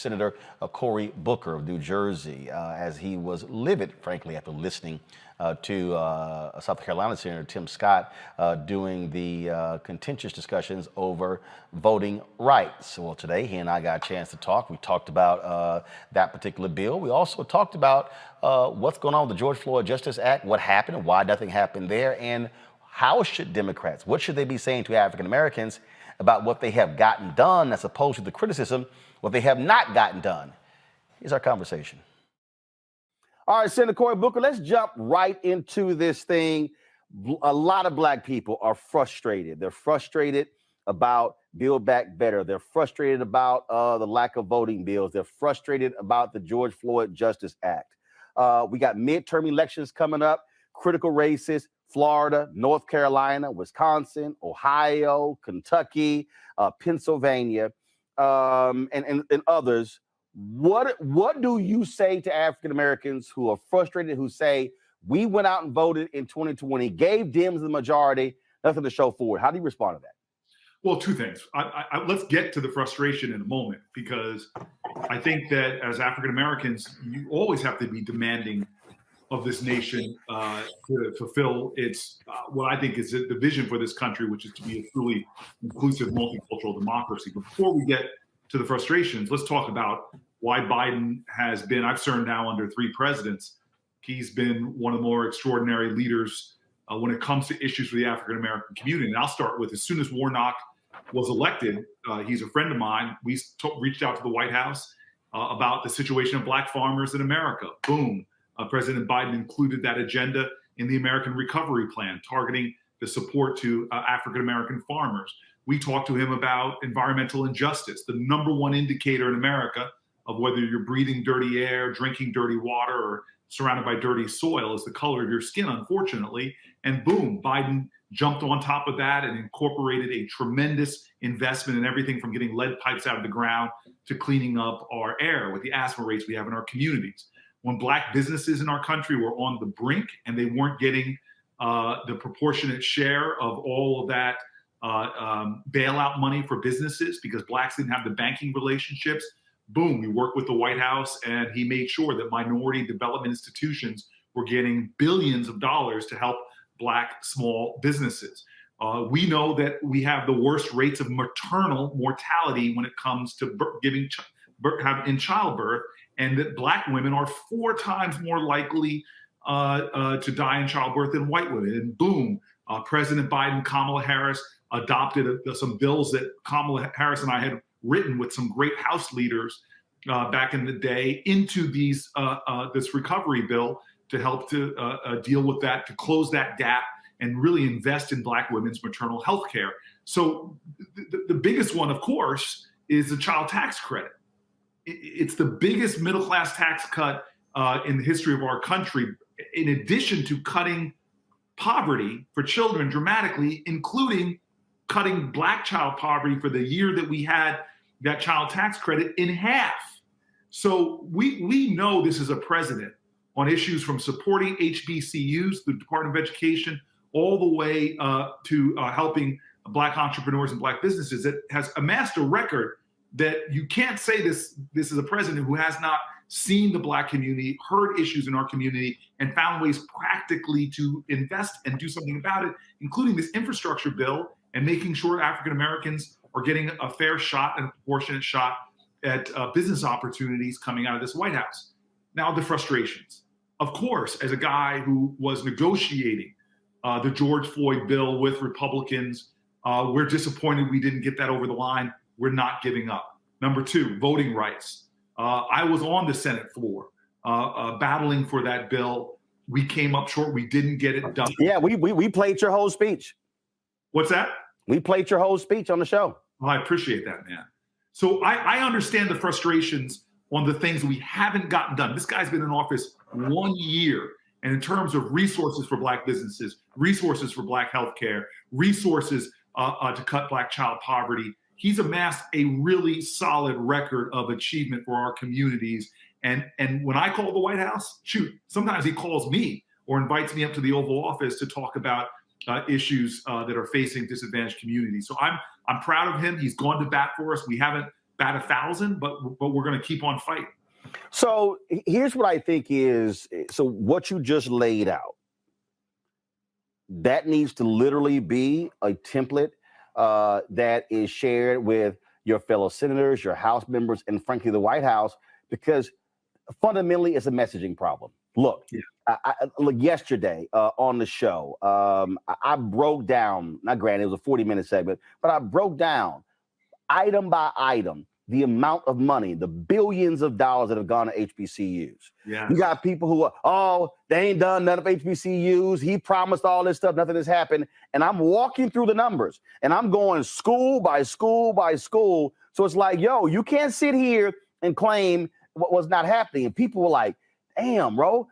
Senator Cory Booker of New Jersey, as he was livid, frankly, after listening to South Carolina Senator Tim Scott doing the contentious discussions over voting rights. Well, today he and I got a chance to talk. We talked about that particular bill. We also talked about what's going on with the George Floyd Justice Act, what happened, and why nothing happened there, and how should Democrats, what should they be saying to African Americans about what they have gotten done as opposed to the criticism what they have not gotten done. Here's our conversation. All right, Senator Cory Booker, let's jump right into this thing. A lot of black people are frustrated. They're frustrated about Build Back Better. They're frustrated about the lack of voting bills. They're frustrated about the George Floyd Justice Act. We got midterm elections coming up, critical races, Florida, North Carolina, Wisconsin, Ohio, Kentucky, Pennsylvania. And others, what do you say to African Americans who are frustrated, who say, we went out and voted in 2020, gave Dems the majority, nothing to show for it? How do you respond to that? Well, two things. Let's get to the frustration in a moment, because I think that as African Americans, you always have to be demanding of this nation to fulfill its what I think is the vision for this country, which is to be a truly inclusive, multicultural democracy. But before we get to the frustrations, let's talk about why Biden has been, I've served now under 3 presidents. He's been one of the more extraordinary leaders when it comes to issues for the African American community. And I'll start with, as soon as Warnock was elected, he's a friend of mine. We reached out to the White House about the situation of black farmers in America. Boom. President Biden included that agenda in the American Recovery Plan, targeting the support to African-American farmers. We talked to him about environmental injustice, the #1 indicator in America of whether you're breathing dirty air, drinking dirty water, or surrounded by dirty soil is the color of your skin, unfortunately. And boom, Biden jumped on top of that and incorporated a tremendous investment in everything from getting lead pipes out of the ground to cleaning up our air with the asthma rates we have in our communities. When black businesses in our country were on the brink and they weren't getting the proportionate share of all of that bailout money for businesses because blacks didn't have the banking relationships, boom, we worked with the White House and he made sure that minority development institutions were getting billions of dollars to help black small businesses. We know that we have the worst rates of maternal mortality when it comes to giving in childbirth, and that black women are 4 times more likely to die in childbirth than white women. And boom, President Biden, Kamala Harris adopted some bills that Kamala Harris and I had written with some great House leaders back in the day into these this recovery bill to help to deal with that, to close that gap and really invest in black women's maternal health care. So the biggest one, of course, is the child tax credit. It's the biggest middle-class tax cut in the history of our country, in addition to cutting poverty for children dramatically, including cutting black child poverty for the year that we had that child tax credit in half. So we know this is a president on issues from supporting HBCUs, the Department of Education, all the way to helping black entrepreneurs and black businesses, that has amassed a record that you can't say this is a president who has not seen the black community, heard issues in our community, and found ways practically to invest and do something about it, including this infrastructure bill and making sure African Americans are getting a fair shot and a proportionate shot at business opportunities coming out of this White House. Now, the frustrations. Of course, as a guy who was negotiating the George Floyd bill with Republicans, we're disappointed we didn't get that over the line. We're not giving up. Number 2, voting rights. I was on the Senate floor battling for that bill. We came up short. We didn't get it done. Yeah, we played your whole speech. What's that? We played your whole speech on the show. Well, I appreciate that, man. So I understand the frustrations on the things we haven't gotten done. This guy's been in office 1 year. And in terms of resources for black businesses, resources for black healthcare, resources to cut black child poverty, he's amassed a really solid record of achievement for our communities. And when I call the White House, shoot, sometimes he calls me or invites me up to the Oval Office to talk about issues that are facing disadvantaged communities. So I'm proud of him. He's gone to bat for us. We haven't bat 1,000, but we're going to keep on fighting. So here's what I think is, so what you just laid out, that needs to literally be a template that is shared with your fellow senators, your House members, and frankly, the White House, because fundamentally it's a messaging problem. Look, look, yesterday on the show, I broke down, not granted, it was a 40-minute segment, but I broke down item by item the amount of money, the billions of dollars that have gone to HBCUs. Yeah. You got people who are, oh, they ain't done none of HBCUs. He promised all this stuff. Nothing has happened. And I'm walking through the numbers and I'm going school by school by school. So it's like, yo, you can't sit here and claim what was not happening. And people were like, damn, bro,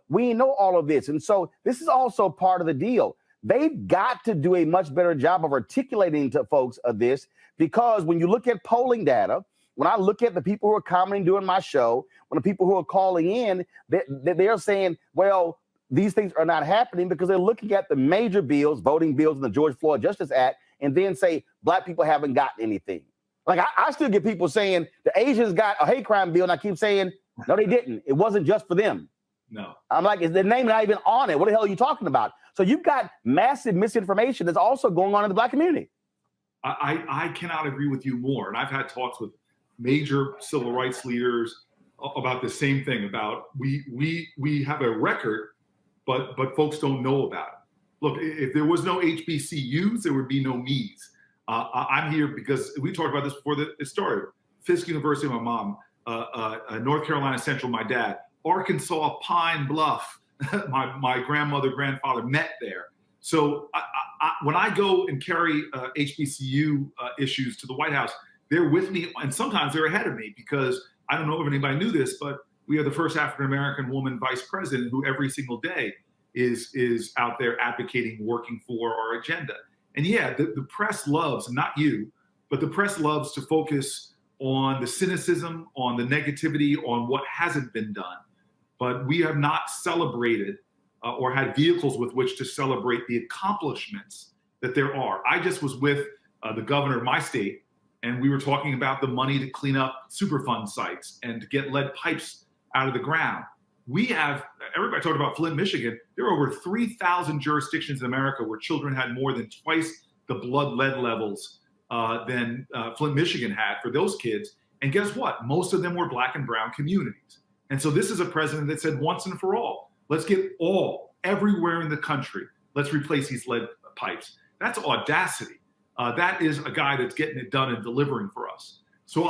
we know all of this. And so this is also part of the deal. They've got to do a much better job of articulating to folks of this, because when you look at polling data, when I look at the people who are commenting during my show, when the people who are calling in, they're saying, well, these things are not happening because they're looking at the major bills, voting bills in the George Floyd Justice Act, and then say Black people haven't gotten anything. Like I still get people saying the Asians got a hate crime bill, and I keep saying, no, they didn't. It wasn't just for them. No. I'm like, is the name not even on it? What the hell are you talking about? So you've got massive misinformation that's also going on in the Black community. I cannot agree with you more. And I've had talks with major civil rights leaders about the same thing, about we have a record, but folks don't know about it. Look, if there was no HBCUs, there would be no me's. I'm here because we talked about this before it started. Fisk University, my mom, North Carolina Central, my dad, Arkansas, Pine Bluff, my grandmother, grandfather met there. So when I go and carry HBCU issues to the White House, they're with me, and sometimes they're ahead of me, because I don't know if anybody knew this, but we are the first African-American woman vice president who every single day is out there advocating, working for our agenda. And yeah, the press loves, not you, but the press loves to focus on the cynicism, on the negativity, on what hasn't been done. But we have not celebrated or had vehicles with which to celebrate the accomplishments that there are. I just was with the governor of my state, and we were talking about the money to clean up Superfund sites and to get lead pipes out of the ground. We have, everybody talked about Flint, Michigan. There are over 3,000 jurisdictions in America where children had more than twice the blood lead levels than Flint, Michigan had for those kids. And guess what? Most of them were Black and brown communities. And so this is a president that said once and for all, let's get everywhere in the country, let's replace these lead pipes. That's audacity. That is a guy that's getting it done and delivering for us. So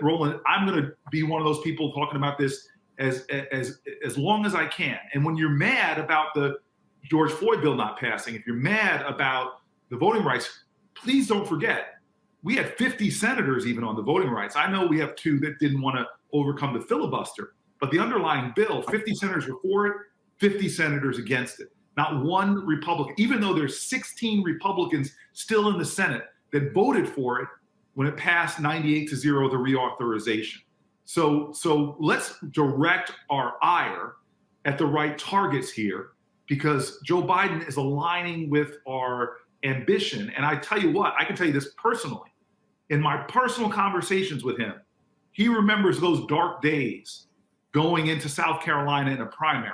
Roland, I'm gonna be one of those people talking about this as long as I can. And when you're mad about the George Floyd bill not passing, if you're mad about the voting rights, please don't forget, we had 50 senators even on the voting rights. I know we have 2 that didn't want to overcome the filibuster, but the underlying bill, 50 senators were for it, 50 senators against it. Not one Republican, even though there's 16 Republicans still in the Senate that voted for it when it passed 98-0, the reauthorization. So let's direct our ire at the right targets here, because Joe Biden is aligning with our ambition. And I tell you what, I can tell you this personally. In my personal conversations with him, he remembers those dark days going into South Carolina in a primary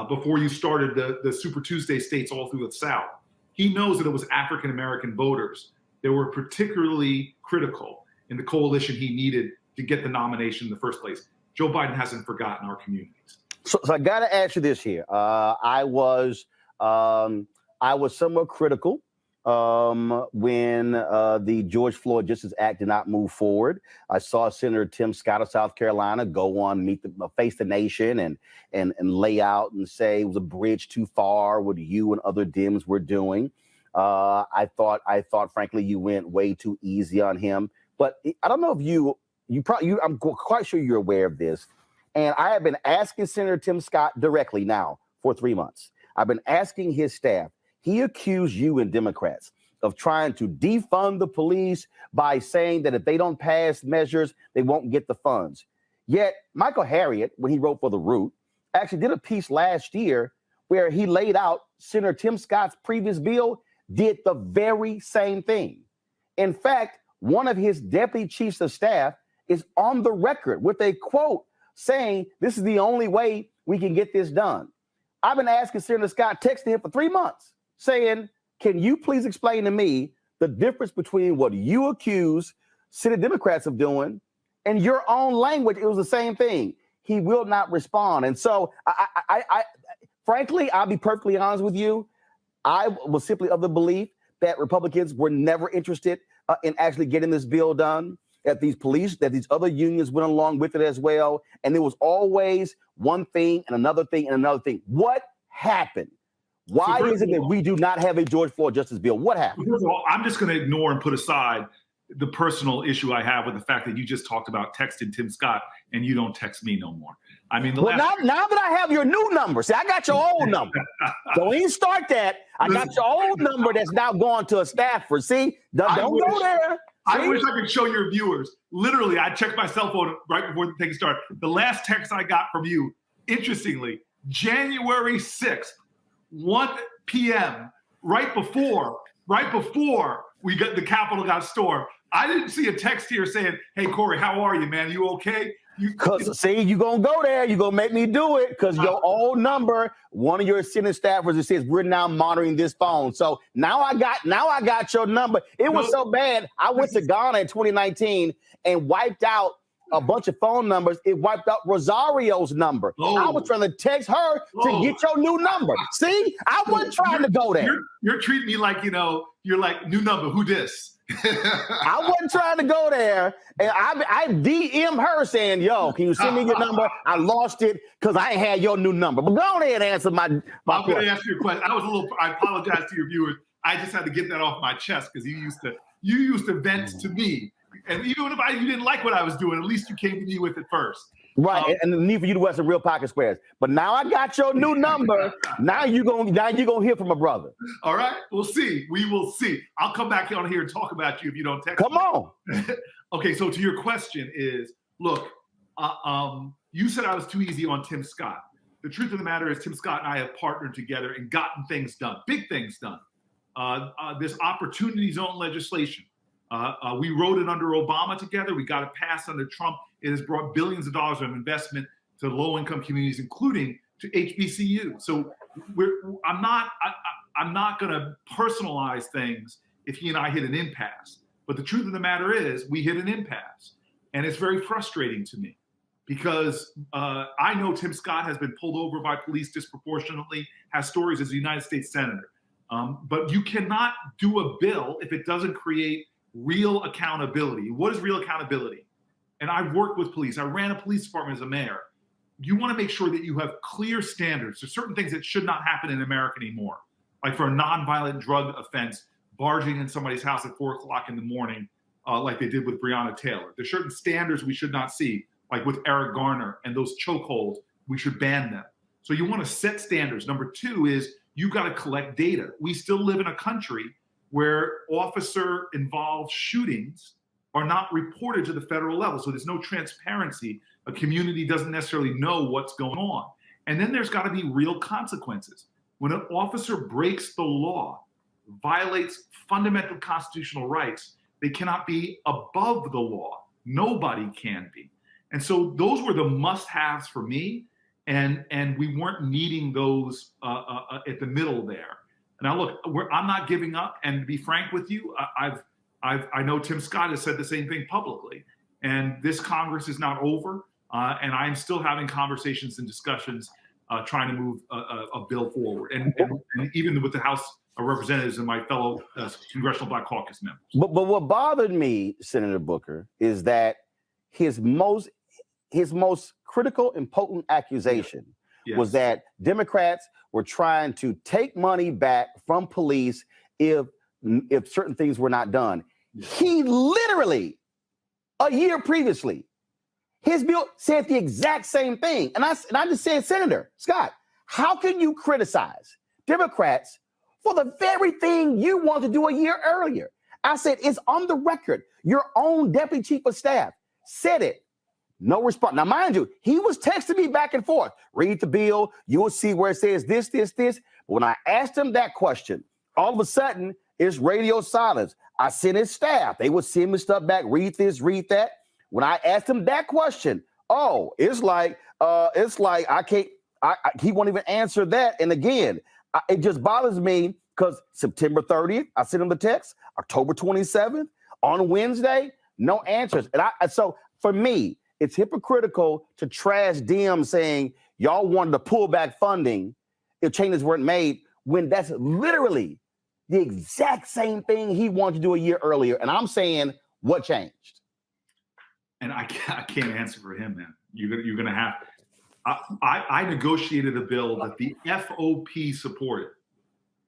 before you started the Super Tuesday states all through the South. He knows that it was African-American voters that were particularly critical in the coalition he needed to get the nomination in the first place. Joe Biden hasn't forgotten our communities. So I got to ask you this here. I was somewhat critical when the George Floyd Justice Act did not move forward. I saw Senator Tim Scott of South Carolina go on face the nation and lay out and say it was a bridge too far what you and other Dems were doing. I thought frankly you went way too easy on him. But I don't know if I'm quite sure you're aware of this. And I have been asking Senator Tim Scott directly now for 3 months. I've been asking his staff. He accused you and Democrats of trying to defund the police by saying that if they don't pass measures, they won't get the funds. Yet Michael Harriot, when he wrote for The Root, actually did a piece last year where he laid out Senator Tim Scott's previous bill did the very same thing. In fact, one of his deputy chiefs of staff is on the record with a quote saying this is the only way we can get this done. I've been asking Senator Scott, texting him for 3 months, saying, can you please explain to me the difference between what you accuse Senate Democrats of doing and your own language? It was the same thing. He will not respond. And so, frankly, I'll be perfectly honest with you. I was simply of the belief that Republicans were never interested in actually getting this bill done, that these other unions went along with it as well. And there was always one thing and another thing and another thing. What happened? Why is it that we do not have a George Floyd Justice bill? What happened? First of all, I'm just going to ignore and put aside the personal issue I have with the fact that you just talked about texting Tim Scott and you don't text me no more. I mean, now that I have your new number, see, I got your old number. Don't even start that. I got your old number that's now going to a staffer. See, don't go there. I wish I could show your viewers. Literally, I checked my cell phone right before the thing started. The last text I got from you, interestingly, January 6th, 1 p.m., right before we got the Capitol got stormed. I didn't see a text here saying, hey, Cory, how are you, man? You okay? Because, see, you're going to go there. You're going to make me do it because your old number, one of your Senate staffers, it says, we're now monitoring this phone. So now I got your number. It was so bad. I went to Ghana in 2019 and wiped out a bunch of phone numbers. It wiped out Rosario's number. I was trying to text her to get your new number. See, I wasn't trying to go there. You're treating me like, you're like, new number, who dis? I wasn't trying to go there. And I DM her saying, yo, can you send me your number? I lost it because I ain't had your new number. But go ahead and answer my question. I'm going to ask you a question. I apologize to your viewers. I just had to get that off my chest because you used to vent to me. And even if you didn't like what I was doing, at least you came to me with it first. Right, and the need for you to wear some real pocket squares. But now I got your new number. Now you're gonna hear from a brother. All right, we'll see. We will see. I'll come back on here and talk about you if you don't text Come me. on. Okay, so to your question is, look, you said I was too easy on Tim Scott. The truth of the matter is Tim Scott and I have partnered together and gotten things done, big things done. This opportunity zone legislation. We wrote it under Obama together. We got it passed under Trump. It has brought billions of dollars of investment to low-income communities, including to HBCU. So I'm not going to personalize things if he and I hit an impasse. But the truth of the matter is we hit an impasse. And it's very frustrating to me because I know Tim Scott has been pulled over by police disproportionately, has stories as a United States Senator. But you cannot do a bill if it doesn't create real accountability. What is real accountability? And I've worked with police. I ran a police department as a mayor. You want to make sure that you have clear standards. There's certain things that should not happen in America anymore. Like for a nonviolent drug offense, barging in somebody's house at 4 o'clock in the morning, like they did with Breonna Taylor. There's certain standards we should not see, like with Eric Garner and those chokeholds. We should ban them. So you want to set standards. Number two is you got to collect data. We still live in a country where officer-involved shootings are not reported to the federal level. So there's no transparency. A community doesn't necessarily know what's going on. And then there's got to be real consequences. When an officer breaks the law, violates fundamental constitutional rights, they cannot be above the law. Nobody can be. And so those were the must-haves for me. And we weren't needing those at the middle there. Now, look, I'm not giving up. And to be frank with you, I know Tim Scott has said the same thing publicly. And this Congress is not over. And I'm still having conversations and discussions trying to move a bill forward. And even with the House of Representatives and my fellow Congressional Black Caucus members. But what bothered me, Senator Booker, is that his most critical and potent accusation was that Democrats were trying to take money back from police if certain things were not done. He literally, a year previously, his bill said the exact same thing. And I just said, Senator Scott, how can you criticize Democrats for the very thing you wanted to do a year earlier? I said, it's on the record. Your own deputy chief of staff said it. No response. Now, mind you, he was texting me back and forth. Read the bill. You will see where it says this. But when I asked him that question, all of a sudden, it's radio silence. I sent his staff. They would send me stuff back, read this, read that. When I asked him that question, it's like I can't, he won't even answer that. And again, it just bothers me because September 30th, I sent him the text, October 27th, on Wednesday, no answers. And so for me, it's hypocritical to trash Dems saying y'all wanted to pull back funding if changes weren't made, when that's literally the exact same thing he wanted to do a year earlier. And I'm saying, what changed? And I can't answer for him, man. You're gonna have. I negotiated a bill that the FOP supported.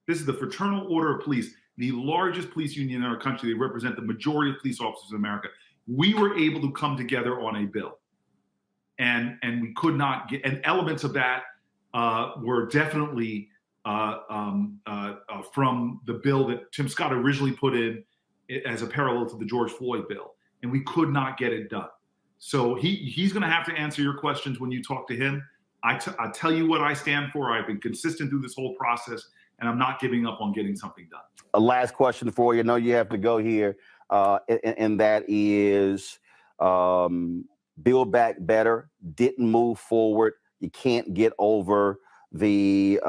This is the Fraternal Order of Police, the largest police union in our country. They represent the majority of police officers in America. We were able to come together on a bill, and we could not get. And elements of that were definitely from the bill that Tim Scott originally put in as a parallel to the George Floyd bill, and we could not get it done. So he's going to have to answer your questions when you talk to him. I tell you what I stand for. I've been consistent through this whole process, and I'm not giving up on getting something done. A last question for you. I know you have to go here, and that is Build Back Better didn't move forward. You can't get over the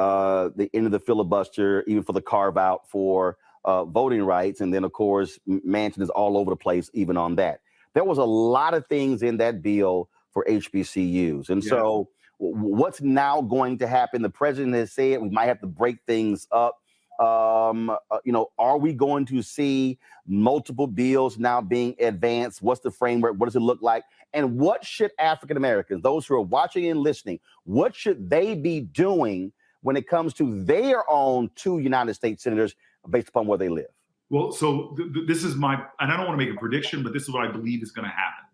end of the filibuster, even for the carve out for voting rights. And then, of course, Manchin is all over the place, even on that. There was a lot of things in that bill for HBCUs. And so what's now going to happen? The president has said we might have to break things up. Are we going to see multiple bills now being advanced? What's the framework? What does it look like? And what should African Americans, those who are watching and listening, what should they be doing when it comes to their own 2 United States senators based upon where they live? Well, so this is and I don't want to make a prediction, but this is what I believe is going to happen.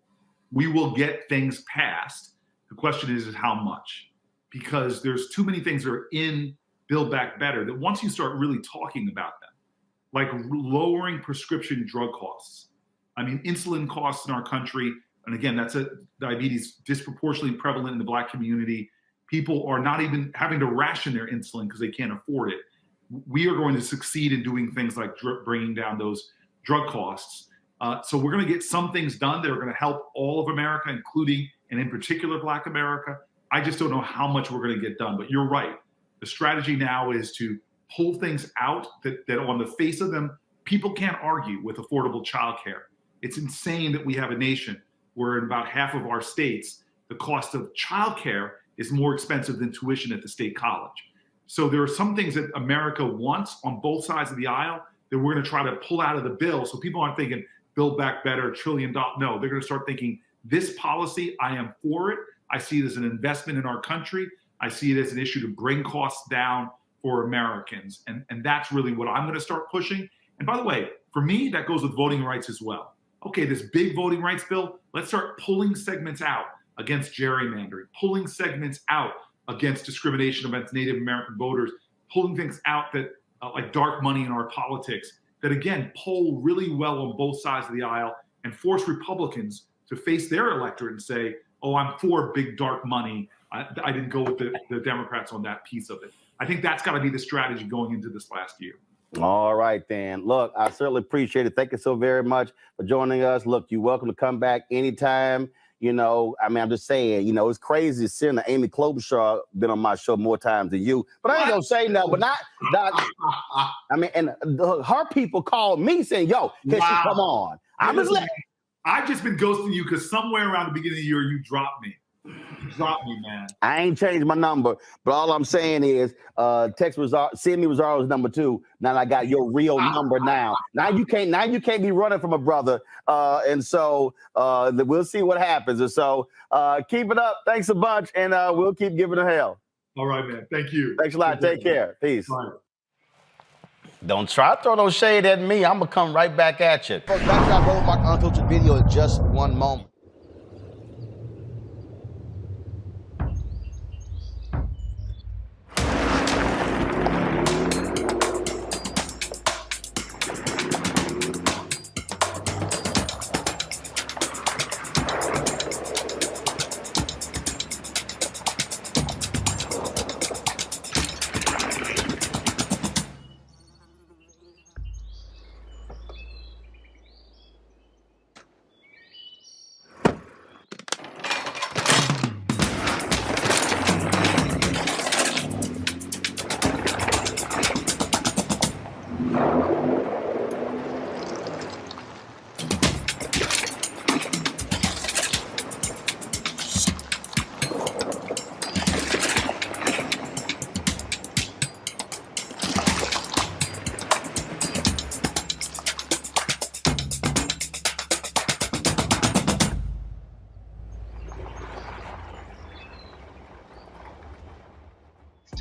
We will get things passed. The question is how much? Because there's too many things that are in Build Back Better that once you start really talking about them, like lowering prescription drug costs. I mean, insulin costs in our country, and again, diabetes disproportionately prevalent in the Black community. People are not even having to ration their insulin because they can't afford it. We are going to succeed in doing things like bringing down those drug costs. So we're going to get some things done that are going to help all of America, including and in particular Black America. I just don't know how much we're going to get done. But you're right. The strategy now is to pull things out that on the face of them, people can't argue with affordable childcare. It's insane that we have a nation where in about half of our states, the cost of childcare is more expensive than tuition at the state college. So there are some things that America wants on both sides of the aisle that we're going to try to pull out of the bill. So people aren't thinking Build Back Better, $1 trillion. No, they're going to start thinking this policy, I am for it. I see it as an investment in our country. I see it as an issue to bring costs down for Americans. And that's really what I'm going to start pushing. And by the way, for me, that goes with voting rights as well. Okay, this big voting rights bill, let's start pulling segments out against gerrymandering, pulling segments out against discrimination against Native American voters, pulling things out that like dark money in our politics that, again, poll really well on both sides of the aisle and force Republicans to face their electorate and say, oh, I'm for big dark money. I didn't go with the Democrats on that piece of it. I think that's got to be the strategy going into this last year. All right, then. Look, I certainly appreciate it. Thank you so very much for joining us. Look, you're welcome to come back anytime. I'm just saying, it's crazy seeing Amy Klobuchar been on my show more times than you. But I ain't gonna say no, but not and her people called me saying, yo, can she come on? I've just been ghosting you because somewhere around the beginning of the year, you dropped me. Drop me, man. I ain't changed my number, but all I'm saying is text send me Rosario's number 2. Now I got your real number now. Now you can't be running from a brother. And so we'll see what happens. And so keep it up. Thanks a bunch, and we'll keep giving it hell. All right, man. Thank you. Thanks a lot. Take care. Peace. Bye. Don't try to throw no shade at me. I'm gonna come right back at you. Back to our Roland Martin unfiltered video in just one moment.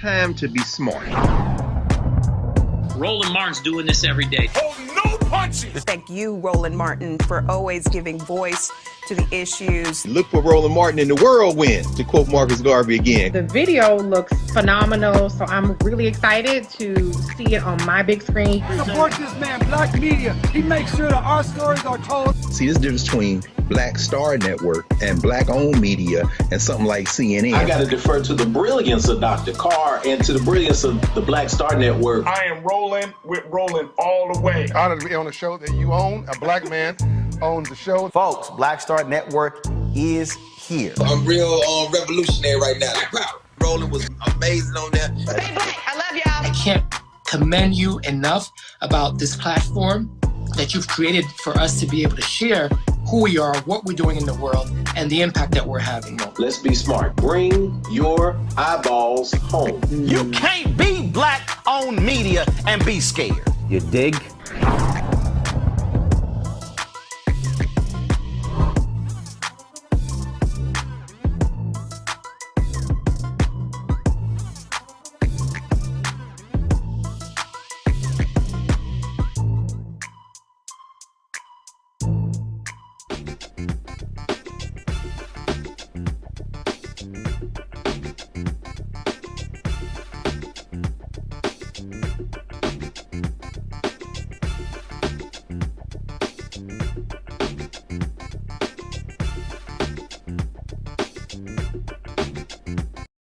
time to be smart. Roland Martin's doing this every day. Oh, no punches! Thank you, Roland Martin, for always giving voice to the issues. Look for Roland Martin in the whirlwind, to quote Marcus Garvey again. The video looks phenomenal, so I'm really excited to see it on my big screen. Support this man, Black Media. He makes sure that our stories are told. See, this difference between Black Star Network and Black-owned media and something like CNN. I got to defer to the brilliance of Dr. Carr and to the brilliance of the Black Star Network. I am rolling with Roland all the way. Honored to be on a show that you own. A black man owns the show. Folks, Black Star Network is here. I'm real revolutionary right now. Roland was amazing on there. Stay black. I love y'all. I can't commend you enough about this platform that you've created for us to be able to share who we are, what we're doing in the world, and the impact that we're having. Let's be smart. Bring your eyeballs home. You can't be Black-owned media and be scared. You dig?